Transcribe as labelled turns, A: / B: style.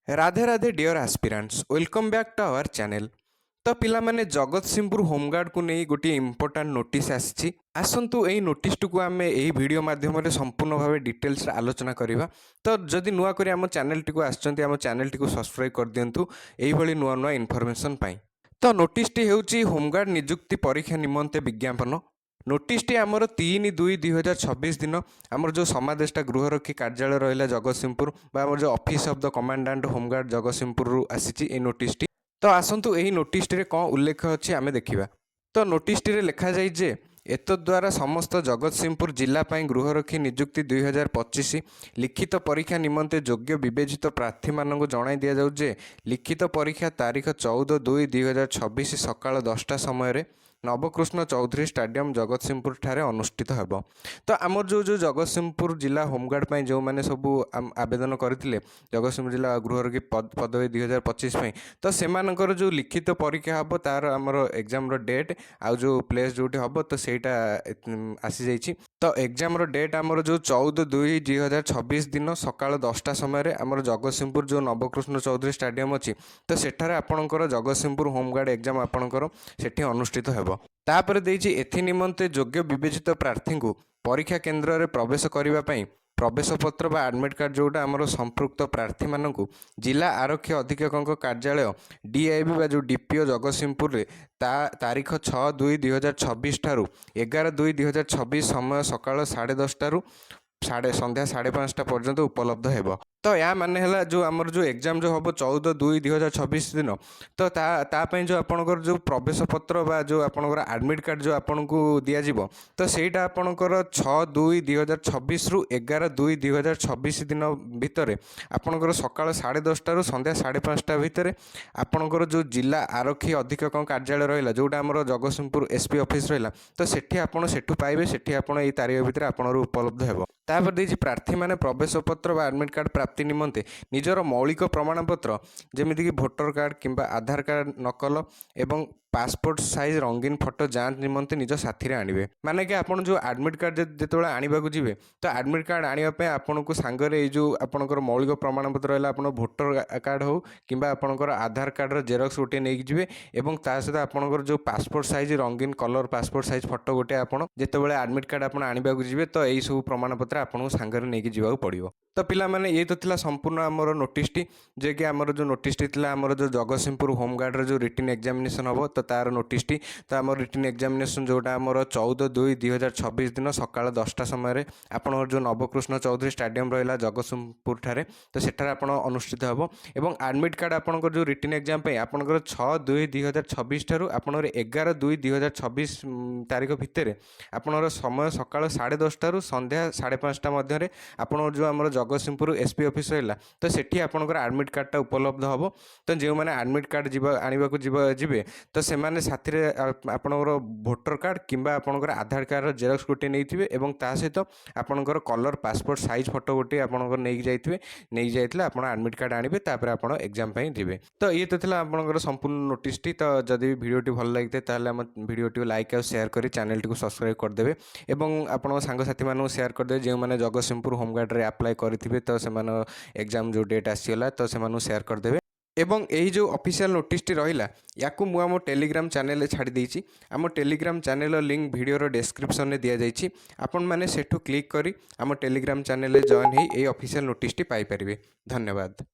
A: Radhe Radhe dear aspirants welcome back to our channel. तो पिला माने जगतसिंहपुर होमगार्ड को नहीं गोटे इंपोर्टाट नोटिस आसी आसतु यही नोटिस को आम यही वीडियो माध्यम संपूर्ण भाव डिटेल्स आलोचना करवा। तो जदि नुआ कर आम चैनल टी आम चैनल टी सब्सक्राइब कर दिंतु यही नुआ नुआ इनफॉरमेशन पाई। तो नोटिस टी होउची होमगार्ड नियुक्ति परीक्षा निमंते विज्ञापन। नोटिस टी आमर 3/2/2026 दिन आमर जो समादेष्टा गृहरक्षी कार्यालय रहा जगतसिंहपुर आमर जो office of the commandant home guard Jagatsinghpur आसी नोटिस टी। तो आसतु यही नोटिस टी कौन उल्लेख अच्छी आम देखा। तो नोटिस टी लिखा जाए जे एतद्वारा समस्त जगतसिंहपुर जिलापाई गृहरक्षी नियुक्ति 2025 लिखित परीक्षा निमंते योग्य विवेचित प्रार्थी मानक जणाई दि जाऊ जे लिखित परीक्षा तारीख 14/2/2026 सकाळ 10टा समय नवकृष्ण चौधरी स्टाडियम जगतसिंहपुर ठारे अनुष्ठित हेब। तो आमर जो जगतसिंहपुर जिला होमगार्ड जो मैंने सब आवेदन करते जगतसिंहपुर जिला गृहरक्षी पदवी 2025 तो सेमानकर जो लिखित परीक्षा हम तार आमर एग्जाम डेट आउ जो प्लेस जो हम तो सेटा आसी जाइए। तो एग्जाम डेट आमर जो 14/2/2026 दिन सकाळ 10टा समय आमर जगतसिंहपुर जो नवकृष्ण चौधरी स्टाडियम अच्छी तो सेठारे आपणकर जगतसिंहपुर होमगार्ड एग्जाम आपणकर सेठी अनुष्ठित हेब। तापर देइछि एथि निमंते योग्य विवेचित प्रार्थी को परीक्षा केन्द्र में प्रवेश करने प्रवेश पत्र बा एडमिट कार्ड जोटा आमर संपृक्त प्रार्थी मानक जिला आरक्षी अधीक्षक कार्यालय डीआईबी बा जो डीपीओ जगतसिंहपुर तारीख 6/2/2026 ठारू 11/2/2026 समय सकाळ 10:30 संध्या 5:30 पर्यंत उपलब्ध हेब। तो या माने हला जो आमर जो एग्जाम जो हम 14/2/2026 दिन तो तापाई जो आपणकर जो प्रवेश पत्र बा जो आपणकर एडमिट कार्ड जो आपन को दिया जिवो तो सेटा आपणकर 6/2/2026 रु 11/2/2026 दिन भितर आपणकर सकाळ 10:30 रु संध्या 5:30 भितर आपणकर जो जिला आरक्षी अधीक्षक कार्यालय रहिला जोटा आमर जगतसिंहपुर एसपी ऑफिस रहिला तो सेठी आपण सेठू पाइबे सेठी आपण एई तारीख भितर आपणर उपलब्ध हेबो। तापर देछि प्रार्थी माने प्रवेश पत्र बा एडमिट कार्ड प्राप्ति निमंते निजर मौलिक प्रमाणपत्र जमीक भोटर कार्ड किंबा आधार कार्ड नकल एवं पासपोर्ट साइज रंगीन फोटो जांच निमंते निज साथी आणवे। माने कि आपन जो एडमिट कार्ड जेतेबेले आनिबाकू जिवे तो एडमिट कार्ड आनिबा पे आपन को सांगरे ए जो आपनकर मौलिक प्रमाणपत्र रहला आपन भोटर कार्ड हो किंबा आपनकर आधार कार्ड रो जेरॉक्स गोटे नै जिवे एवं ता सहित आपनकर जो पासपोर्ट साइज रंगीन कलर पासपोर्ट साइज फोटो गोटे आपन जेतेबेले एडमिट कार्ड आपन आनिबाकू जिवे तो एई सब प्रमाणपत्र आपन सांगरे नै जिवाकू पड़िबो। तो पिला माने ये तो थिला संपूर्ण आमर नोटिस टी जे कि आमर जो नोटिस टी थिला आमर जो जगतसिंहपुर होमगार्ड जो रिटन एग्जामिनेशन हम तो तार नोटिस टी तो आम रिटन एग्जामिनेशन जोटा आमर 14/2/2026 दिन सकाळ 10टा समय आपण जो नवकृष्ण चौधरी स्टाडियम रहा जगतसिंहपुर ठारे तो सेठारे आपण अनुष्ठित हेब एवं एडमिट कार्ड आपणकर जो रिटन एग्जाम पे आपणकर 6/2/2026 ठारू आपणकर 11/2/2026 तारीख भितर आपणर समय सकाळ 10:30 रु संध्या 5:30 मध्य आपण जो आमर जगतसिंहपुर एसपी ऑफिस रहा तो सेठी आपणकर एडमिट कार्डटा उपलब्ध हम। तो जो मैंने एडमिट कार्ड आनिबाकू जिबे तो से माने साथी रे आपणकर भोटर कार्ड किंबा आपणकर आधार कार्ड जेरॉक्स गोटे नैथिबे एवं ता सहित आपणकर कलर पासपोर्ट साइज फोटो गोटे आपणकर नै जाइथिले आपण एडमिट कार्ड आनिबे तापर आपण एग्जाम पई जिबे। तो ये तो थिला आपणकर संपूर्ण नोटिस टी। तो जदि वीडियोटी भल लागिते ताले हम वीडियोटी लाइक और शेयर करी चैनल टी को सब्सक्राइब कर देबे एवं आपण सांग साथी मानू शेयर कर देबे जे माने जगतसिंहपुर होमगार्ड रे अप्लाई करिथिबे तो से मानो एग्जाम जो डेट आसीगला तो से मानू शेयर कर देबे। एवं यही जो ऑफिशियल नोटिस टी रहिला याकू मु आम टेलीग्राम चैनल रे छाड़ी देछि। आम टेलीग्राम चैनल लिंक वीडियो रो डिस्क्रिप्शन में दिया जाइछि आपण माने सेठू क्लिक करी आम टेलीग्राम चैनल रे जॉइन हे ए ऑफिशियल नोटिस टी पाई परिबे। धन्यवाद।